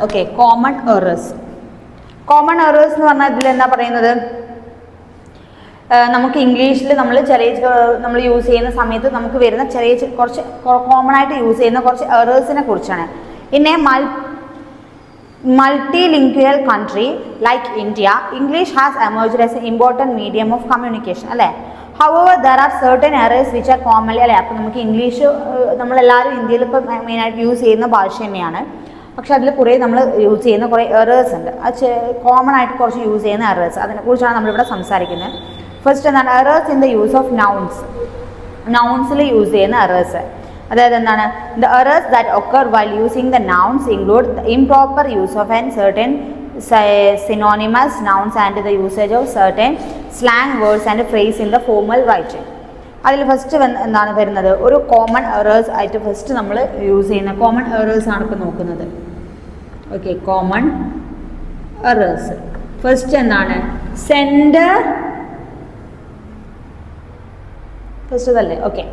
Okay. Common errors. Common errors എന്ന് പറഞ്ഞാൽ ഇതിൽ എന്താ പറയുന്നത്, നമുക്ക് ഇംഗ്ലീഷിൽ നമ്മൾ യൂസ് ചെയ്യുന്ന സമയത്ത് നമുക്ക് വരുന്ന കുറച്ച് കോമൺ ആയിട്ട് യൂസ് ചെയ്യുന്ന കുറച്ച് എറേഴ്സിനെ കുറിച്ചാണ്. In A multilingual country like India, English has emerged as an important medium of communication, അല്ലേ? However, there are certain errors which are commonly, അല്ലേ? അപ്പോൾ നമുക്ക് ഇംഗ്ലീഷ് നമ്മളെല്ലാവരും ഇന്ത്യയിൽ ഇപ്പോൾ മെയിനായിട്ട് യൂസ് ചെയ്യുന്ന ഭാഷ തന്നെയാണ്. പക്ഷെ അതിൽ കുറേ നമ്മൾ യൂസ് ചെയ്യുന്ന കുറേ എറേഴ്സ് ഉണ്ട്. അത് കോമൺ ആയിട്ട് കുറച്ച് യൂസ് ചെയ്യുന്ന എറേഴ്സ്, അതിനെക്കുറിച്ചാണ് നമ്മളിവിടെ സംസാരിക്കുന്നത്. ഫസ്റ്റ് എന്താണ്, errors in the use of nouns. നൗൺസിൽ യൂസ് ചെയ്യുന്ന എറേഴ്സ്, അതായത് എന്താണ്, the errors that occur while using the nouns include the improper use of an certain synonymous nouns and the usage of certain slang words and phrase in the formal writing. അതിൽ first എന്താണ് വരുന്നത്, ഒരു common errors ആയിട്ട് first നമ്മൾ use ചെയ്യുന്ന common errors ആണ് ഇപ്പോൾ നോക്കുന്നത്. Okay, common errors. ഫസ്റ്റ് എന്താണ്, സെൻഡർ, ഫസ്റ്റ് ഇതല്ലേ? Okay,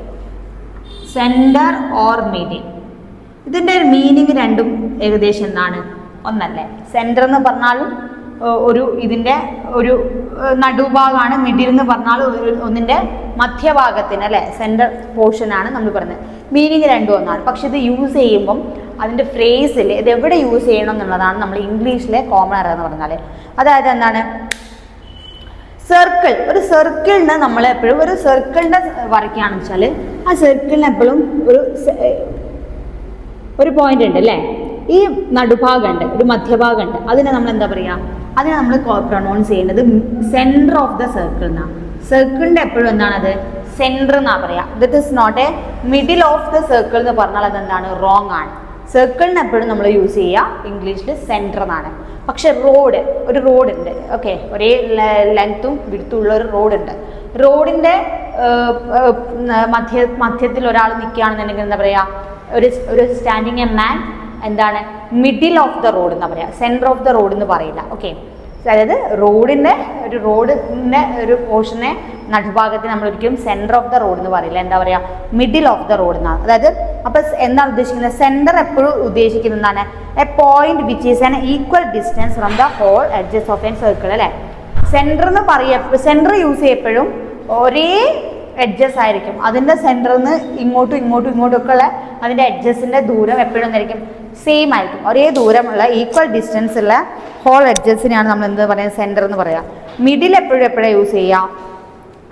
sender or middle. ഇതിൻ്റെ ഒരു മീനിങ് രണ്ടും ഏകദേശം എന്താണ്, ഒന്നല്ലേ? സെൻറ്റർ എന്ന് പറഞ്ഞാലും ഇതിൻ്റെ ഒരു നടുഭാഗമാണ്, മിഡിൽ എന്ന് പറഞ്ഞാൽ ഒന്നിൻ്റെ മധ്യഭാഗത്തിന്, അല്ലേ? സെൻറ്റർ പോർഷനാണ് നമ്മൾ പറയുന്നത്. മീനിങ് രണ്ടും ഒന്നാണ്. പക്ഷെ ഇത് യൂസ് ചെയ്യുമ്പം അതിൻ്റെ ഫ്രേസിൽ ഇത് എവിടെ യൂസ് ചെയ്യണം എന്നുള്ളതാണ് നമ്മൾ ഇംഗ്ലീഷിലെ കോമൺ എറർ എന്ന് പറഞ്ഞാൽ. അതായത് എന്താണ്, സർക്കിൾ. ഒരു സർക്കിളിന് നമ്മൾ എപ്പോഴും ഒരു സർക്കിളിൻ്റെ വരയ്ക്കുകയാണെന്ന് വെച്ചാൽ ആ സർക്കിളിന് എപ്പോഴും ഒരു പോയിന്റ് ഉണ്ട്, അല്ലേ? ഈ നടുഭാഗമുണ്ട്, ഒരു മധ്യഭാഗമുണ്ട്. അതിനെ നമ്മൾ എന്താ പറയുക, അതിനെ നമ്മൾ പ്രൊനൗൺസ് ചെയ്യുന്നത് സെൻറ്റർ ഓഫ് ദ സർക്കിൾ എന്നാണ്. സർക്കിളിൻ്റെ എപ്പോഴും എന്താണത്, സെൻറ്റർ എന്നാണ് പറയുക. That is not a middle of the circle എന്ന് പറഞ്ഞാൽ അതെന്താണ്, റോങ് ആണ്. സർക്കിളിന് എപ്പോഴും നമ്മൾ യൂസ് ചെയ്യുക ഇംഗ്ലീഷിൽ സെൻറ്റർ എന്നാണ്. പക്ഷെ ഒരു റോഡുണ്ട്, ഓക്കെ, ഒരേ ലെങ്ത്തും വിടുത്തുള്ള ഒരു റോഡുണ്ട്. റോഡിൻ്റെ മധ്യത്തിൽ ഒരാൾ നിൽക്കുകയാണെന്നുണ്ടെങ്കിൽ എന്താ പറയുക, ഒരു സ്റ്റാൻഡിങ് എ മാൻ എന്താണ്, മിഡിൽ ഓഫ് ദ റോഡ് എന്നാ പറയുക, സെൻറ്റർ ഓഫ് ദ റോഡ് എന്ന് പറയില്ല. ഓക്കെ, അതായത് റോഡിൻ്റെ ഒരു പോർഷനെ നടുഭാഗത്ത് നമ്മൾ ഒരിക്കലും സെൻറ്റർ ഓഫ് ദ റോഡ് എന്ന് പറയില്ല. എന്താ പറയുക, മിഡിൽ ഓഫ് ദ റോഡ് എന്നാണ്. അതായത് അപ്പോൾ എന്താണ് ഉദ്ദേശിക്കുന്നത്, സെൻറ്റർ എപ്പോഴും ഉദ്ദേശിക്കുന്നത് എന്താണ്, a point which is an equal distance from the whole edges of an circle, അല്ലേ? സെൻറ്റർ എന്ന് പറയുക, സെൻറ്റർ യൂസ് ചെയ്യപ്പോഴും ഒരേ എഡ്ജസ് ആയിരിക്കും. അതിൻ്റെ സെൻറ്ററിൽ നിന്ന് ഇങ്ങോട്ടും ഒക്കെ ഉള്ള അതിൻ്റെ എഡ്ജസിൻ്റെ ദൂരം എപ്പോഴും എന്തായിരിക്കും, സെയിം ആയിരിക്കും. ഒരേ ദൂരമുള്ള ഈക്വൽ ഡിസ്റ്റൻസ് ഉള്ള ഹോൾ എഡ്ജസിനെയാണ് നമ്മൾ എന്ത് പറയുക, സെൻറ്റർ എന്ന് പറയുക. മിഡിൽ എപ്പോഴാണ് യൂസ് ചെയ്യുക,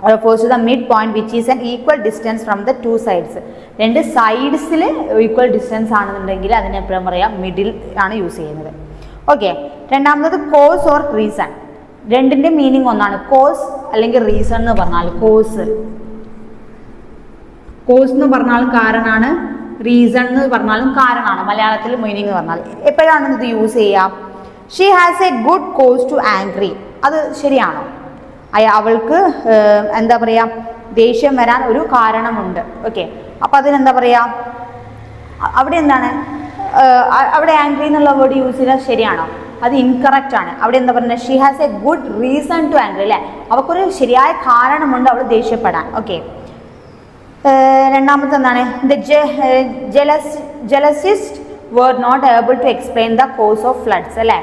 refers to the mid point which is an equal distance from the two sides. രണ്ട് സൈഡ്സിൽ ഈക്വൽ ഡിസ്റ്റൻസ് ആണെന്നുണ്ടെങ്കിൽ അതിനെ എപ്പോഴും പറയാം, മിഡിൽ ആണ് യൂസ് ചെയ്യുന്നത്. ഓക്കെ, രണ്ടാമത് കോസ് ഓർ റീസൺ. രണ്ടിൻ്റെ മീനിങ് ഒന്നാണ്. കോസ് അല്ലെങ്കിൽ റീസൺ എന്ന് പറഞ്ഞാൽ, കോസ് എന്ന് പറഞ്ഞാലും കാരണമാണ്, റീസൺ എന്ന് പറഞ്ഞാലും കാരണമാണ്. മലയാളത്തിൽ മീനിങ് എന്ന് പറഞ്ഞാൽ എപ്പോഴാണ് ഇത് യൂസ് ചെയ്യുക, she has a good cause to angry. അത് ശരിയാണോ, അവൾക്ക് എന്താ പറയുക, ദേഷ്യം വരാൻ ഒരു കാരണമുണ്ട്. ഓക്കെ, അപ്പോൾ അതിനെന്താ പറയുക, അവിടെ എന്താണ്, അവിടെ ആംഗ്രി എന്നുള്ള വേർഡ് യൂസ് ചെയ്താൽ ശരിയാണോ, അത് ഇൻകറക്റ്റ് ആണ്. അവിടെ എന്താ പറയുന്നത്, she has a good reason to angry, അല്ലേ? അവൾക്കൊരു ശരിയായ കാരണമുണ്ട് അവൾ ദേഷ്യപ്പെടാൻ. ഓക്കെ, രണ്ടാമത്തെ എന്താണ്, ദ ജലസിസ്റ്റ് were not able to explain the cause of floods, അല്ലേ?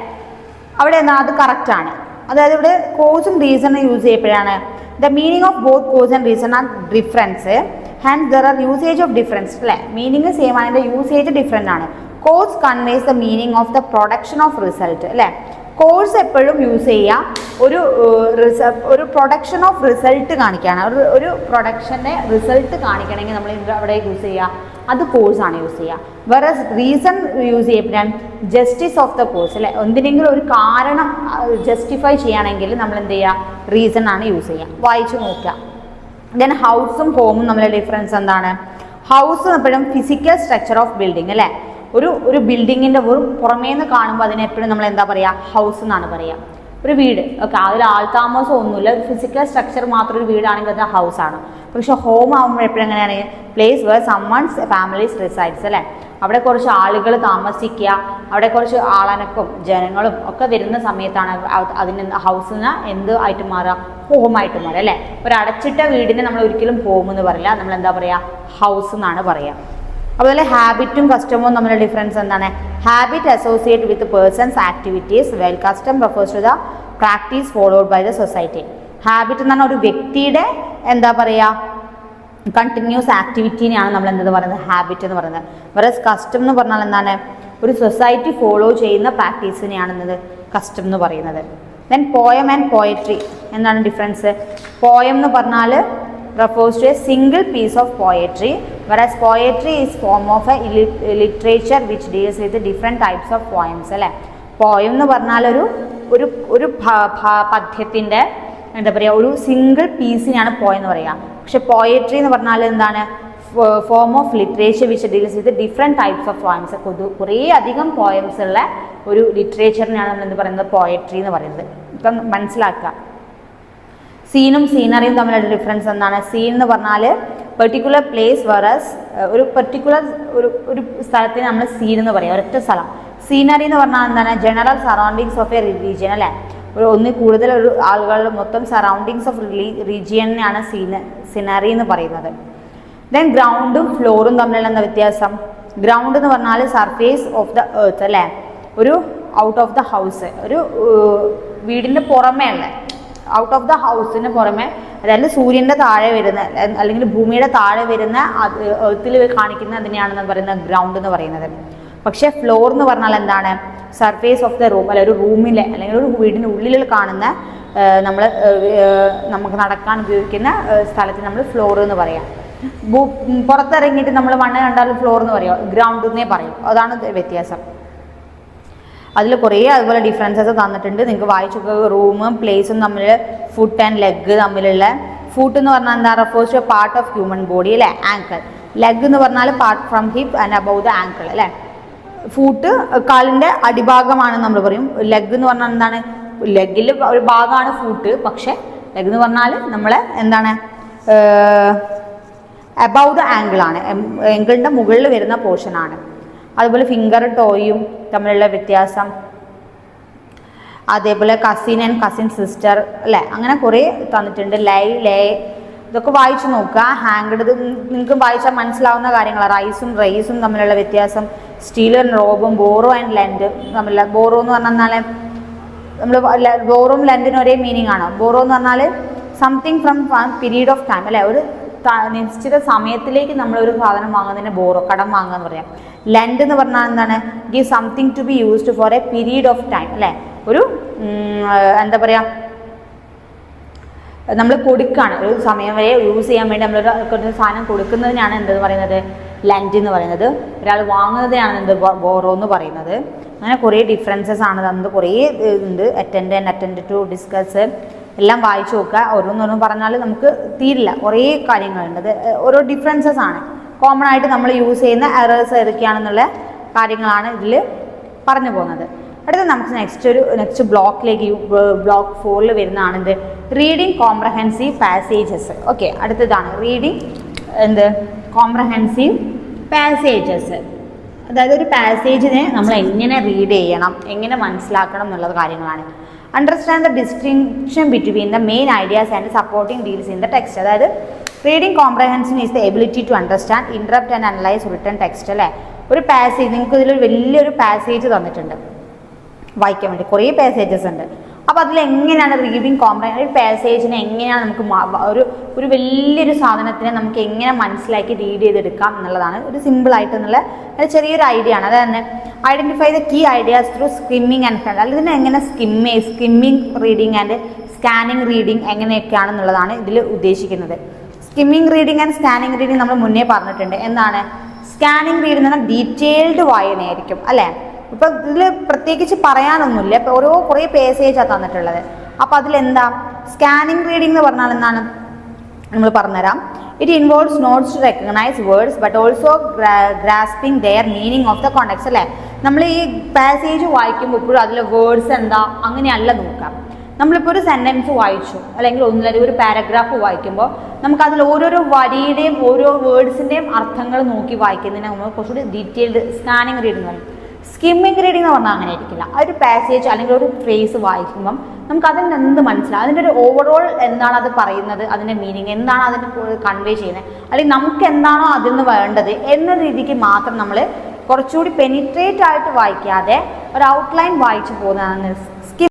അവിടെ എന്താ, അത് കറക്റ്റ് ആണ്. അതായത് ഇവിടെ കോസും റീസണും യൂസ് ചെയ്യപ്പോഴാണ്, the meaning of both cause and reason are difference and there are usage of difference, അല്ലേ? മീനിങ് സെയിം ആണ്, അതിൻ്റെ യൂസേജ് ഡിഫറെൻ്റ് ആണ്. Cause conveys the meaning of the production of result, അല്ലേ? കോഴ്സ് എപ്പോഴും യൂസ് ചെയ്യുക ഒരു production of result കാണിക്കുകയാണ്. ഒരു പ്രൊഡക്ഷൻ്റെ റിസൾട്ട് കാണിക്കണമെങ്കിൽ നമ്മൾ അവിടെ യൂസ് ചെയ്യുക, അത് കോഴ്സാണ് യൂസ് ചെയ്യുക. വേറെ റീസൺ യൂസ് ചെയ്യപ്പെടാൻ ജസ്റ്റിസ് ഓഫ് ദ കോഴ്സ്, അല്ലേ? എന്തിനെങ്കിലും ഒരു കാരണം ജസ്റ്റിഫൈ ചെയ്യുകയാണെങ്കിൽ നമ്മൾ എന്ത് ചെയ്യുക, റീസൺ ആണ് യൂസ് ചെയ്യുക. വായിച്ചു നോക്കുക. ദെൻ ഹൗസും ഹോമും തമ്മിലുള്ള ഡിഫറൻസ് എന്താണ്, ഹൗസ് എപ്പോഴും ഫിസിക്കൽ സ്ട്രക്ചർ ഓഫ് ബിൽഡിംഗ്, അല്ലേ? ഒരു ബിൽഡിങ്ങിൻ്റെ പുറമേ നിന്ന് കാണുമ്പോൾ അതിനെ എപ്പോഴും നമ്മൾ എന്താ പറയുക, ഹൗസ് എന്നാണ് പറയുക. ഒരു വീട്, ഓക്കെ, അതിൽ ആൾതാമസം ഒന്നുമില്ല, ഒരു ഫിസിക്കൽ സ്ട്രക്ചർ മാത്രം ഒരു വീടാണെങ്കിൽ അത് ഹൗസാണ്. പക്ഷെ ഹോം ആകുമ്പോൾ എപ്പോഴും എങ്ങനെയാണ്, place where someone's families resides, അല്ലേ? അവിടെ കുറച്ച് ആളുകൾ താമസിക്കുക, അവിടെ കുറച്ച് ആളനക്കും ജനങ്ങളും ഒക്കെ വരുന്ന സമയത്താണ് അതിന് ഹൗസിന് എന്ത് ആയിട്ട് മാറുക, ഹോമായിട്ട് മാറുക, അല്ലേ? ഒരു അടച്ചിട്ട വീടിനെ നമ്മൾ ഒരിക്കലും ഹോം എന്ന് പറയില്ല, നമ്മൾ എന്താ പറയുക, ഹൗസ് എന്നാണ് പറയുക. അതുപോലെ ഹാബിറ്റും കസ്റ്റമും തമ്മിലുള്ള ഡിഫറൻസ് എന്താണ്, habit associate with persons activities well custom refers to the practice followed by the society. Habit എന്ന് പറഞ്ഞാൽ ഒരു വ്യക്തിയുടെ എന്താ പറയുക കണ്ടിന്യൂസ് ആക്ടിവിറ്റീനെയാണ് നമ്മൾ എന്തെന്ന് പറയുന്നത് ഹാബിറ്റ് എന്ന് പറയുന്നത്. വേറെസ് കസ്റ്റം എന്ന് പറഞ്ഞാൽ എന്താണ് ഒരു സൊസൈറ്റി ഫോളോ ചെയ്യുന്ന പ്രാക്ടീസിനെയാണ് എന്നത് കസ്റ്റം എന്ന് പറയുന്നത്. ദെൻ പോയം ആൻഡ് പോയട്രി എന്താണ് ഡിഫറൻസ്? പോയം എന്ന് പറഞ്ഞാൽ refers to a single piece of poetry, whereas poetry is form of a literature which deals with the different types of poems. അല്ലേ, poem എന്ന് പറഞ്ഞാൽ ഒരു പദ്യത്തിൻ്റെ എന്താ പറയുക ഒരു സിംഗിൾ പീസിനെയാണ് പോയം എന്ന് പറയുക. പക്ഷെ പോയട്രി എന്ന് പറഞ്ഞാൽ എന്താണ് form of literature which deals with different types of poems. കുറേ അധികം പോയംസ് ഉള്ള ഒരു ലിറ്ററേച്ചറിനെയാണ് നമ്മൾ എന്ത് പറയുന്നത് പോയട്രി എന്ന് പറയുന്നത്. ഇപ്പം മനസ്സിലാക്കുക. സീനും സീനറിയും തമ്മിലുള്ള ഡിഫറൻസ് എന്താണ്? സീൻ എന്ന് പറഞ്ഞാൽ പെർട്ടിക്കുലർ പ്ലേസ് വേറസ് ഒരു പെർട്ടിക്കുലർ ഒരു സ്ഥലത്തിന് നമ്മൾ സീൻ എന്ന് പറയും, ഒരൊറ്റ സ്ഥലം. സീനറി എന്ന് പറഞ്ഞാൽ എന്താണ് general surroundings of A region അല്ലേ, ഒന്നിൽ കൂടുതൽ ഒരു ആളുകളുടെ മൊത്തം സറൗണ്ടിങ്സ് ഓഫ് റീജിയനെയാണ് സീനറി എന്ന് പറയുന്നത്. ദെൻ ഗ്രൗണ്ടും ഫ്ലോറും തമ്മിലുള്ള എന്താ വ്യത്യാസം? ഗ്രൗണ്ട് എന്ന് പറഞ്ഞാൽ സർഫേസ് ഓഫ് ദ എർത്ത് അല്ലേ, ഒരു ഔട്ട് ഓഫ് ദ ഹൗസ്, ഒരു വീടിൻ്റെ പുറമേ ഉള്ള ഔട്ട് ഓഫ് ദ ഹൗസിന് പുറമെ, അതായത് സൂര്യൻ്റെ താഴെ വരുന്ന അല്ലെങ്കിൽ ഭൂമിയുടെ താഴെ വരുന്ന എർത്തിൽ കാണിക്കുന്ന അതിനെയാണെന്ന് പറയുന്നത് ഗ്രൗണ്ട് എന്ന് പറയുന്നത്. പക്ഷേ ഫ്ലോർ എന്ന് പറഞ്ഞാൽ എന്താണ് സർഫേസ് ഓഫ് ദ റൂം, അല്ല ഒരു റൂമിലെ അല്ലെങ്കിൽ ഒരു വീടിൻ്റെ ഉള്ളിൽ കാണുന്ന നമുക്ക് നടക്കാൻ ഉപയോഗിക്കുന്ന സ്ഥലത്തിന് നമ്മൾ ഫ്ലോർ എന്ന് പറയാം. പുറത്തിറങ്ങിയിട്ട് നമ്മൾ മണ്ണ് കണ്ടാൽ ഫ്ലോർ എന്ന് പറയുമോ, ഗ്രൗണ്ട് എന്നേ പറയും. അതാണ് വ്യത്യാസം. അതിൽ കുറേ അതുപോലെ ഡിഫറൻസസ് തന്നിട്ടുണ്ട്, നിങ്ങൾക്ക് വായിച്ചു. റൂമും പ്ലേസും തമ്മിൽ ഫുട്ട് ആൻഡ് ലെഗ് തമ്മിലുള്ള, ഫുട്ട് എന്ന് പറഞ്ഞാൽ എന്താ refers to a part of human body അല്ലേ, ആങ്കിൾ. ലെഗ് എന്ന് പറഞ്ഞാൽ part from hip and above the ankle അല്ലേ. ഫുട്ട് കാലിൻ്റെ അടിഭാഗമാണ് നമ്മൾ പറയും. ലെഗ് എന്ന് പറഞ്ഞാൽ എന്താണ് ലെഗിൽ ഒരു ഭാഗമാണ് ഫുട്ട്, പക്ഷേ ലെഗ് എന്ന് പറഞ്ഞാൽ നമ്മളെ എന്താണ് അബവ് ദ ആങ്കിളാണ്, ആങ്കിളിൻ്റെ മുകളിൽ വരുന്ന പോർഷനാണ്. അതുപോലെ ഫിംഗർ ടോയും തമ്മിലുള്ള വ്യത്യാസം, അതേപോലെ കസിൻ ആൻഡ് കസിൻ സിസ്റ്റർ അല്ലേ, അങ്ങനെ കുറേ തന്നിട്ടുണ്ട്. ലേ ഇതൊക്കെ വായിച്ചു നോക്കുക. ഹാങ്ക്ഡ് നിങ്ങൾക്ക് വായിച്ചാൽ മനസ്സിലാവുന്ന കാര്യങ്ങളാണ്. റൈസും തമ്മിലുള്ള വ്യത്യാസം, സ്റ്റീൽ ആൻഡ് റോബും, ബോറോ ആൻഡ് ലെൻഡ് തമ്മിലുള്ള. ബോറോ എന്ന് പറഞ്ഞാൽ നമ്മൾ ബോറോയും ലെൻഡിനും ഒരേ മീനിങ് ആണ്. ബോറോ എന്ന് പറഞ്ഞാൽ something from period of time അല്ലേ, ഒരു നിശ്ചിത സമയത്തിലേക്ക് നമ്മളൊരു സാധനം വാങ്ങുന്നതിന് ബോറോ, കടം വാങ്ങുക എന്ന് പറയാം. ലെൻഡ് എന്ന് പറഞ്ഞാൽ എന്താണ് give something to be used for a period of time അല്ലേ, ഒരു എന്താ പറയുക നമ്മൾ കൊടുക്കുകയാണ്, ഒരു സമയം വരെ യൂസ് ചെയ്യാൻ വേണ്ടി നമ്മളൊരു സാധനം കൊടുക്കുന്നതിനാണ് എന്തെന്ന് പറയുന്നത് ലെൻഡ് എന്ന് പറയുന്നത്. ഒരാൾ വാങ്ങുന്നതിനാണ് എന്ത് ബോറോ എന്ന് പറയുന്നത്. അങ്ങനെ കുറേ ഡിഫറൻസസ് ആണ് തന്നത്, കുറേ ഉണ്ട്. അറ്റൻഡ് ടു ഡിസ്കസ് എല്ലാം വായിച്ചു നോക്കുക. ഓരോന്നോരോന്നും പറഞ്ഞാൽ നമുക്ക് തീരില്ല, കുറേ കാര്യങ്ങളുണ്ട്. അത് ഓരോ ഡിഫറൻസസ് ആണ്. കോമൺ ആയിട്ട് നമ്മൾ യൂസ് ചെയ്യുന്ന എറേഴ്സ് ഏതൊക്കെയാണെന്നുള്ള കാര്യങ്ങളാണ് ഇതിൽ പറഞ്ഞു പോകുന്നത്. അടുത്ത നമുക്ക് നെക്സ്റ്റ് ബ്ലോക്കിലേക്ക് ബ്ലോക്ക് 4 വരുന്നതാണ് എന്ത് റീഡിങ് കോംപ്രഹെൻസീവ് പാസേജസ്. ഓക്കെ, അടുത്തതാണ് റീഡിങ് കോംപ്രഹെൻസീവ് പാസേജസ്. അതായത് ഒരു പാസേജിനെ നമ്മൾ എങ്ങനെ റീഡ് ചെയ്യണം, എങ്ങനെ മനസ്സിലാക്കണം എന്നുള്ള കാര്യങ്ങളാണ്. Understand the distinction between the main ideas and supporting details in the text. അതായത് reading comprehension is the ability to understand, interpret and analyse written text അല്ലേ. ഒരു പാസേജ് നിങ്ങൾക്ക് ഇതിലൊരു വലിയൊരു പാസേജ് തന്നിട്ടുണ്ട് വായിക്കാൻ വേണ്ടി, കുറേ പാസേജസ് ഉണ്ട്. അപ്പോൾ അതിലെങ്ങനെയാണ് റീഡിങ് കോംപ്രഹെൻഷൻ, ഒരു പാസേജിനെ എങ്ങനെയാണ് നമുക്ക് ഒരു വലിയൊരു സാധനത്തിനെ നമുക്ക് എങ്ങനെ മനസ്സിലാക്കി റീഡ് ചെയ്തെടുക്കാം എന്നുള്ളതാണ് ഒരു സിമ്പിളായിട്ട് എന്നുള്ള ചെറിയൊരു ഐഡിയ ആണ്. അത് തന്നെ identify the key ideas through skimming and അല്ലെങ്കിൽ ഇതിനെ എങ്ങനെ skimming reading and scanning reading എങ്ങനെയൊക്കെയാണെന്നുള്ളതാണ് ഇതിൽ ഉദ്ദേശിക്കുന്നത്. Skimming reading and scanning reading നമ്മൾ മുന്നേ പറഞ്ഞിട്ടുണ്ട്. എന്താണ് സ്കാനിങ് റീഡിങ് എന്ന് പറഞ്ഞാൽ ഡീറ്റെയിൽഡ് വായനയായിരിക്കും അല്ലേ. ഇപ്പം ഇതിൽ പ്രത്യേകിച്ച് പറയാനൊന്നുമില്ല, ഇപ്പോൾ കുറേ പാസേജാണ് തന്നിട്ടുള്ളത്. അപ്പോൾ അതിലെന്താ സ്കാനിങ് റീഡിംഗ് എന്ന് പറഞ്ഞാൽ എന്താണ് നമ്മൾ പറഞ്ഞുതരാം. It involves notes to recognise words but also grasping their meaning of the context അല്ലേ. നമ്മൾ ഈ പാസേജ് വായിക്കുമ്പോൾ ഇപ്പോഴും അതിലെ വേർഡ്സ് എന്താ അങ്ങനെയല്ല നോക്കാം. നമ്മളിപ്പോൾ ഒരു സെൻറ്റൻസ് വായിച്ചു അല്ലെങ്കിൽ ഒന്നിലധികം ഒരു പാരഗ്രാഫ് വായിക്കുമ്പോൾ നമുക്കതിൽ ഓരോരോ വരിയുടെയും ഓരോ വേർഡ്സിൻ്റെയും അർത്ഥങ്ങൾ നോക്കി വായിക്കുന്നതിന് നമ്മൾ കുറച്ചുകൂടി ഡീറ്റെയിൽഡ് സ്കാനിങ് റീഡിംഗ് പറയും. സ്കിമ്മിങ് റീഡിംഗ് എന്ന് പറഞ്ഞാൽ അങ്ങനെ ആയിരിക്കില്ല. ആ ഒരു പാസേജ് അല്ലെങ്കിൽ ഒരു ഫ്രേസ് വായിക്കുമ്പം നമുക്ക് അതിന് എന്ത് മനസ്സിലാവും, അതിൻ്റെ ഒരു ഓവറോൾ എന്താണ് അത് പറയുന്നത്, അതിൻ്റെ മീനിങ് എന്താണ് അതിന് കൺവേ ചെയ്യുന്നത്, അല്ലെങ്കിൽ നമുക്ക് എന്താണോ അതിൽ നിന്ന് വേണ്ടത് എന്ന രീതിക്ക് മാത്രം നമ്മൾ കുറച്ചുകൂടി പെനിട്രേറ്റ് ആയിട്ട് വായിക്കാതെ ഒരു ഔട്ട്ലൈൻ വായിച്ചു പോകുന്നതാണ്